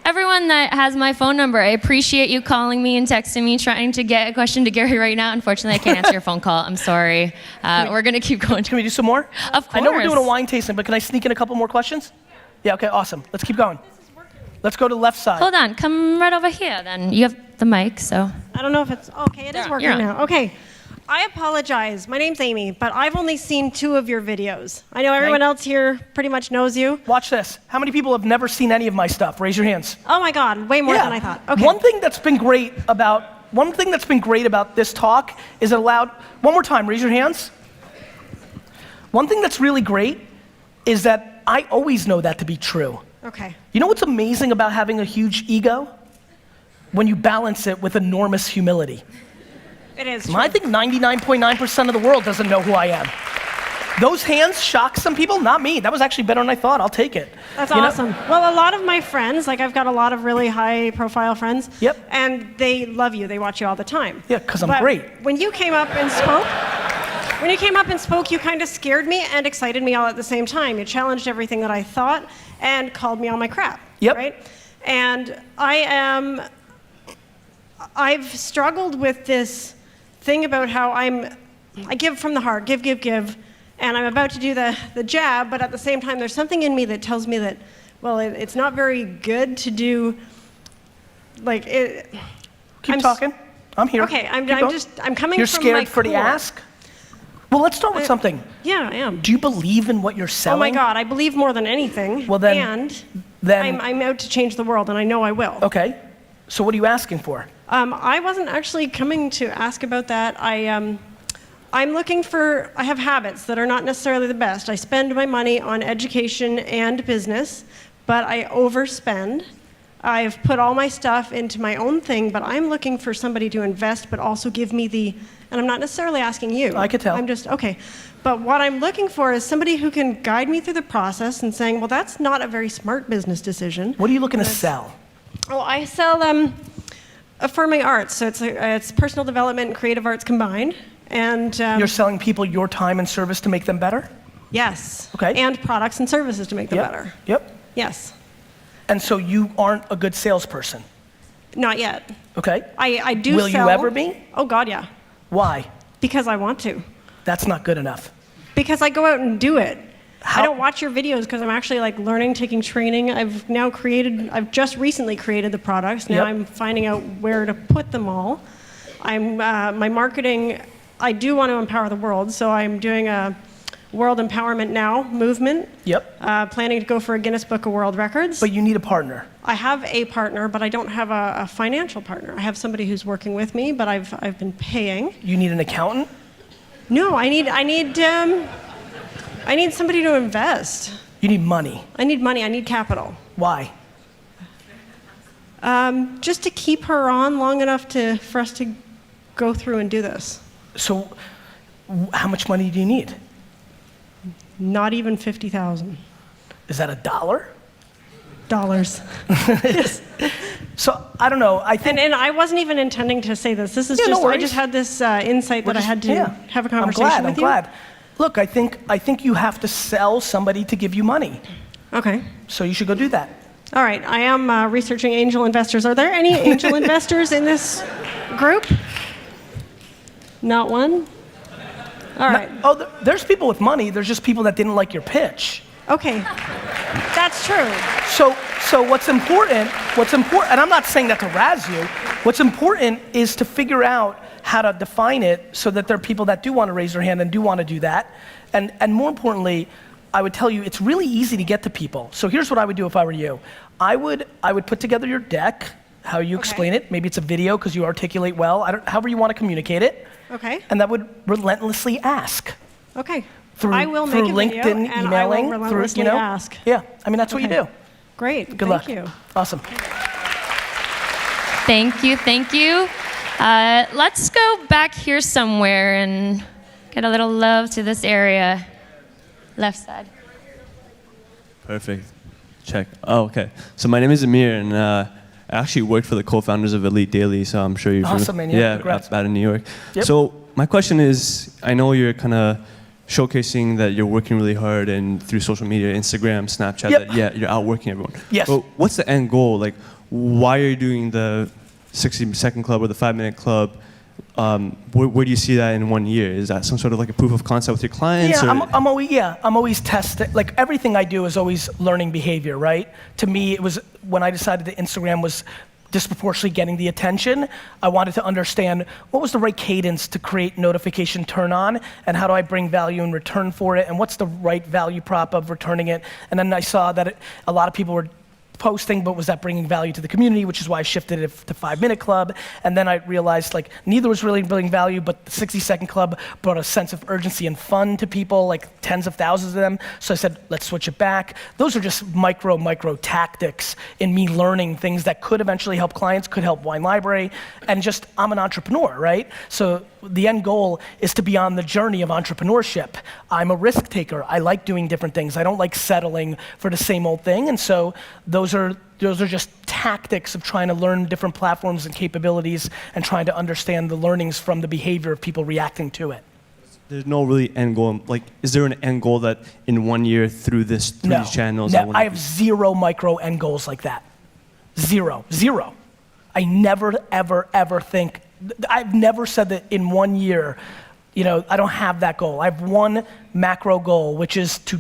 S2: Everyone that has my phone number, I appreciate you calling me and texting me, trying to get a question to Gary right now. Unfortunately, I can't answer your phone call. I'm sorry. We're going to keep going.
S1: Can we do some more?
S2: Of course.
S1: I know we're doing a wine tasting, but can I sneak in a couple more questions? Yeah, okay, awesome. Let's keep going. Let's go to the left side.
S2: Hold on. Come right over here, then. You have the mic, so.
S6: I don't know if it's, okay, it is working now. Okay. I apologize. My name's Amy, but I've only seen 2 of your videos. I know everyone else here pretty much knows you.
S1: Watch this. How many people have never seen any of my stuff? Raise your hands.
S6: Oh my God, way more than I thought. Okay.
S1: One thing that's been great about this talk is it allowed, one more time, raise your hands. One thing that's really great is that I always know that to be true.
S6: Okay.
S1: You know what's amazing about having a huge ego? When you balance it with enormous humility.
S6: It is true.
S1: I think 99.9% of the world doesn't know who I am. Those hands shock some people, not me. That was actually better than I thought. I'll take it.
S6: That's awesome. Well, a lot of my friends, like I've got a lot of really high profile friends.
S1: Yep.
S6: And they love you. They watch you all the time.
S1: Yeah, because I'm great.
S6: When you came up and spoke, you kind of scared me and excited me all at the same time. You challenged everything that I thought and called me on my crap.
S1: Yep.
S6: Right? And I've struggled with this thing about how I give from the heart, give, and I'm about to do the jab, but at the same time, there's something in me that tells me that, well, it's not very good to do, like, it.
S1: Keep talking. I'm here.
S6: Okay, I'm coming
S1: You're
S6: from my
S1: scared for the
S6: core.
S1: ask? Well, let's start with something.
S6: Yeah, I am.
S1: Do you believe in what you're selling?
S6: Oh my God, I believe more than anything.
S1: Well, then
S6: I'm out to change the world, and I know I will.
S1: Okay. So what are you asking for?
S6: I wasn't actually coming to ask about that. I have habits that are not necessarily the best. I spend my money on education and business, but I overspend. I've put all my stuff into my own thing, but I'm looking for somebody to invest, but also give me and I'm not necessarily asking you.
S1: I could tell.
S6: I'm just, okay. But what I'm looking for is somebody who can guide me through the process and saying, well, that's not a very smart business decision.
S1: What are you looking to sell?
S6: Oh, I sell affirming arts. So it's personal development and creative arts combined. And
S1: You're selling people your time and service to make them better?
S6: yes.
S1: Okay.
S6: And products and services to make them
S1: Yep.
S6: better.
S1: Yep.
S6: Yes.
S1: And so you aren't a good salesperson,
S6: Not yet.
S1: okay?
S6: I do
S1: Will
S6: sell.
S1: you ever be?
S6: Oh, God, yeah.
S1: Why?
S6: Because I want to.
S1: That's not good enough.
S6: Because I go out and do it.
S1: How-
S6: I don't watch your videos because I'm actually like learning, taking training. I've just recently created the products. Now
S1: Yep.
S6: I'm finding out where to put them all. My marketing, I do want to empower the world, so I'm doing a World Empowerment Now movement.
S1: Yep.
S6: Planning to go for a Guinness Book of World Records.
S1: But you need a partner.
S6: I have a partner, but I don't have a financial partner. I have somebody who's working with me, but I've been paying.
S1: You need an accountant?
S6: No, I need somebody to invest.
S1: You need money.
S6: I need money. I need capital.
S1: Why?
S6: Just to keep her on long enough for us to go through and do this.
S1: So how much money do you need?
S6: Not even $50,000.
S1: Is that $1? So I don't know. I think
S6: And I wasn't even intending to say this. This is
S1: Yeah, no
S6: just I
S1: worries.
S6: just had this insight that I had to have a conversation
S1: I'm
S6: with
S1: glad. Look, I think you have to sell somebody to give you money.
S6: you. Okay.
S1: So you should go do that.
S6: All right. I am researching angel investors. Are there any angel investors in this group? Not one? All right.
S1: There's people with money. There's just people that didn't like your pitch.
S6: Okay. That's true.
S1: So what's important, and I'm not saying that to razz you, what's important is to figure out how to define it so that there are people that do want to raise their hand and do want to do that. And more importantly, I would tell you it's really easy to get to people. So here's what I would do if I were you. I would put together your deck, how you explain it. Maybe it's a video because you articulate well. However you want to communicate it.
S6: Okay.
S1: And that would relentlessly ask.
S6: Okay.
S1: Through
S6: I will make a
S1: LinkedIn,
S6: video, and
S1: emailing,
S6: I will relentlessly
S1: through,
S6: ask.
S1: Yeah, I mean, that's what you
S6: Okay.
S1: do.
S6: Great.
S1: Good luck.
S6: Thank you.
S1: Awesome.
S2: Thank you, thank you. Let's go back here somewhere and get a little love to this area. Left side.
S7: Perfect. Check. Oh, okay. So my name is Amir, and I actually worked for the co-founders of Elite Daily, so I'm sure you're
S1: Awesome, man. Yeah, congrats.
S7: out in New York.
S1: Yep.
S7: So my question is, I know you're kind of showcasing that you're working really hard and through social media, Instagram, Snapchat,
S1: Yep.
S7: that you're outworking everyone.
S1: Yes.
S7: But what's the end goal? Like, why are you doing the 60-second club or the 5-minute club? Where do you see that in 1 year? Is that some sort of like a proof of concept with your clients?
S1: Yeah,
S7: or?
S1: I'm always testing. Like everything I do is always learning behavior, right? To me, it was when I decided that Instagram was disproportionately getting the attention, I wanted to understand what was the right cadence to create notification turn on, and how do I bring value in return for it, and what's the right value prop of returning it. And then I saw that a lot of people were posting, but was that bringing value to the community, which is why I shifted it to 5-minute club. And then I realized like neither was really bringing value, but the 60-second club brought a sense of urgency and fun to people, like tens of thousands of them. So I said, let's switch it back. Those are just micro tactics in me learning things that could eventually help clients, could help Wine Library, and just I'm an entrepreneur, right? So the end goal is to be on the journey of entrepreneurship. I'm a risk taker. I like doing different things. I don't like settling for the same old thing. And so those are just tactics of trying to learn different platforms and capabilities and trying to understand the learnings from the behavior of people reacting to it.
S7: There's no really end goal. Like, is there an end goal that in 1 year through these channels?
S1: No, I have zero micro end goals like that. Zero. I never, ever think, I've never said that in 1 year, I don't have that goal. I have one macro goal, which is to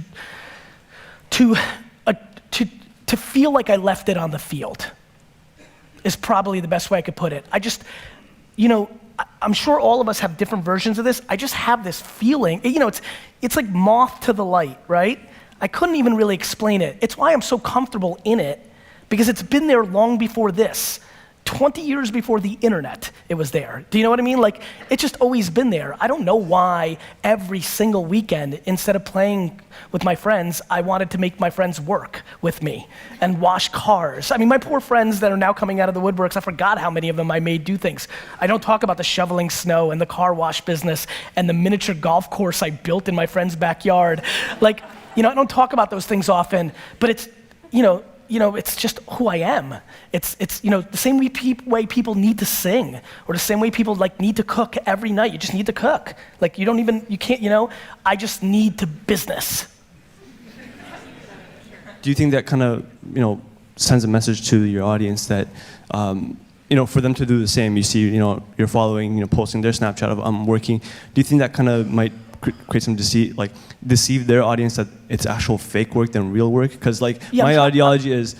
S1: feel like I left it on the field, is probably the best way I could put it. I'm sure all of us have different versions of this. I just have this feeling, it's like moth to the light, right? I couldn't even really explain it. It's why I'm so comfortable in it, because it's been there long before this. 20 years before the internet, it was there. Do you know what I mean? Like, it's just always been there. I don't know why every single weekend, instead of playing with my friends, I wanted to make my friends work with me and wash cars. I mean, my poor friends that are now coming out of the woodworks, I forgot how many of them I made do things. I don't talk about the shoveling snow and the car wash business and the miniature golf course I built in my friend's backyard. Like, I don't talk about those things often, but it's, it's just who I am. It's the same way people need to sing, or the same way people need to cook every night. You just need to cook. Like you can't, I just need to business.
S7: Do you think that kind of, sends a message to your audience that, for them to do the same? You see, you're following, posting their Snapchat of I'm working. Do you think that kind of might create some deceive their audience that it's actual fake work than real work? Because my ideology is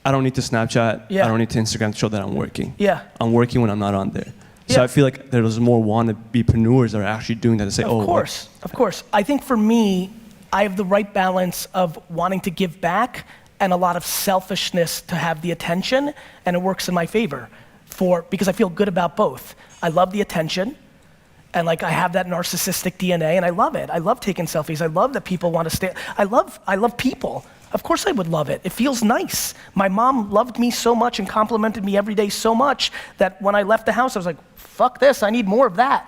S7: I don't need to Snapchat, I don't need to Instagram to show that I'm working.
S1: Yeah.
S7: I'm working when I'm not on there. So I feel like there's more wannabe-preneurs that are actually doing that to say,
S1: Of course. I think for me, I have the right balance of wanting to give back and a lot of selfishness to have the attention, and it works in my favor because I feel good about both. I love the attention, and I have that narcissistic DNA, and I love it. I love taking selfies. I love that people want to stay. I love people. Of course I would love it. It feels nice. My mom loved me so much and complimented me every day so much that when I left the house, I was like, fuck this, I need more of that.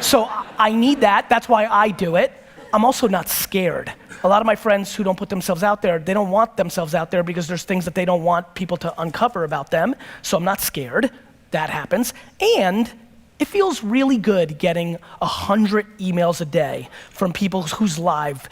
S1: So I need that. That's why I do it. I'm also not scared. A lot of my friends who don't put themselves out there, they don't want themselves out there because there's things that they don't want people to uncover about them. So I'm not scared. That happens. And it feels really good getting 100 emails a day from people whose lives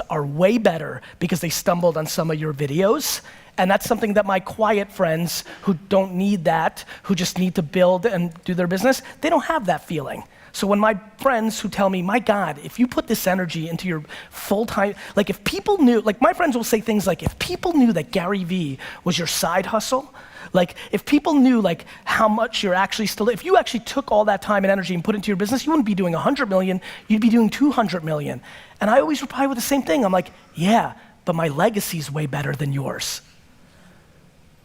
S1: are way better because they stumbled on some of your videos. And that's something that my quiet friends who don't need that, who just need to build and do their business, they don't have that feeling. So when my friends who tell me, my God, if you put this energy into your full-time, if people knew, my friends will say things like, if people knew that Gary Vee was your side hustle, if people knew how much you're actually still, if you actually took all that time and energy and put it into your business, you wouldn't be doing 100 million, you'd be doing 200 million. And I always reply with the same thing. I'm like, yeah, but my legacy's way better than yours.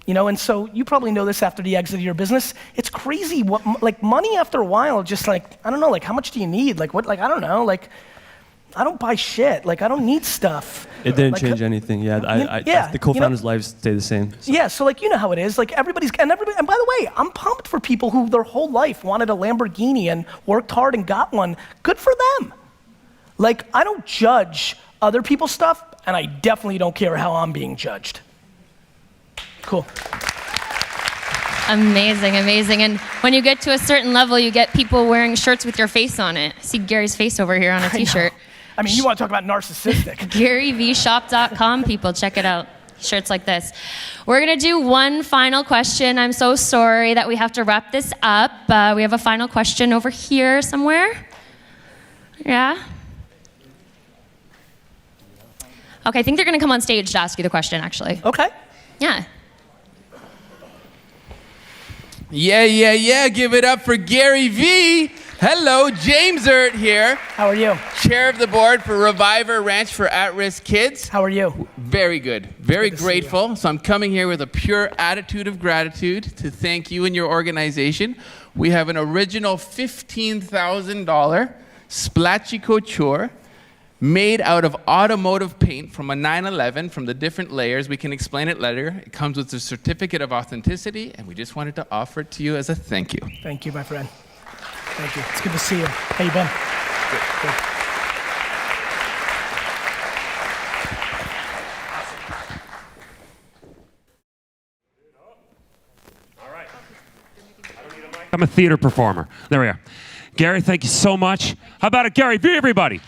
S1: And so you probably know this after the exit of your business. It's crazy what, money after a while, just I don't know, how much do you need? I don't know, I don't buy shit. I don't need stuff.
S7: It didn't change anything. The co-founders' lives stay the same. So.
S1: Yeah, so you know how it is. Everybody, and by the way, I'm pumped for people who their whole life wanted a Lamborghini and worked hard and got one. Good for them. I don't judge other people's stuff, and I definitely don't care how I'm being judged. Cool.
S2: Amazing. And when you get to a certain level, you get people wearing shirts with your face on it. See Gary's face over here on a t-shirt.
S1: I mean, you want to talk about narcissistic.
S2: GaryVshop.com, people, check it out. Shirts like this. We're gonna do one final question. I'm so sorry that we have to wrap this up. We have a final question over here somewhere. Yeah? Okay, I think they're gonna come on stage to ask you the question, actually.
S1: Okay.
S2: Yeah.
S8: Yeah. Give it up for Gary Vee. Hello, James Ert here.
S1: How are you?
S8: Chair of the board for Reviver Ranch for At-Risk Kids.
S1: How are you?
S8: Very good. Very grateful. So I'm coming here with a pure attitude of gratitude to thank you and your organization. We have an original $15,000 Splatchy Couture made out of automotive paint from a 911 from the different layers. We can explain it later. It comes with a certificate of authenticity, and we just wanted to offer it to you as a thank you.
S1: Thank you, my friend. Thank you. It's good to see you. How you been?
S9: I'm a theater performer. There we are. Gary, thank you so much. How about it, Gary Vee, everybody?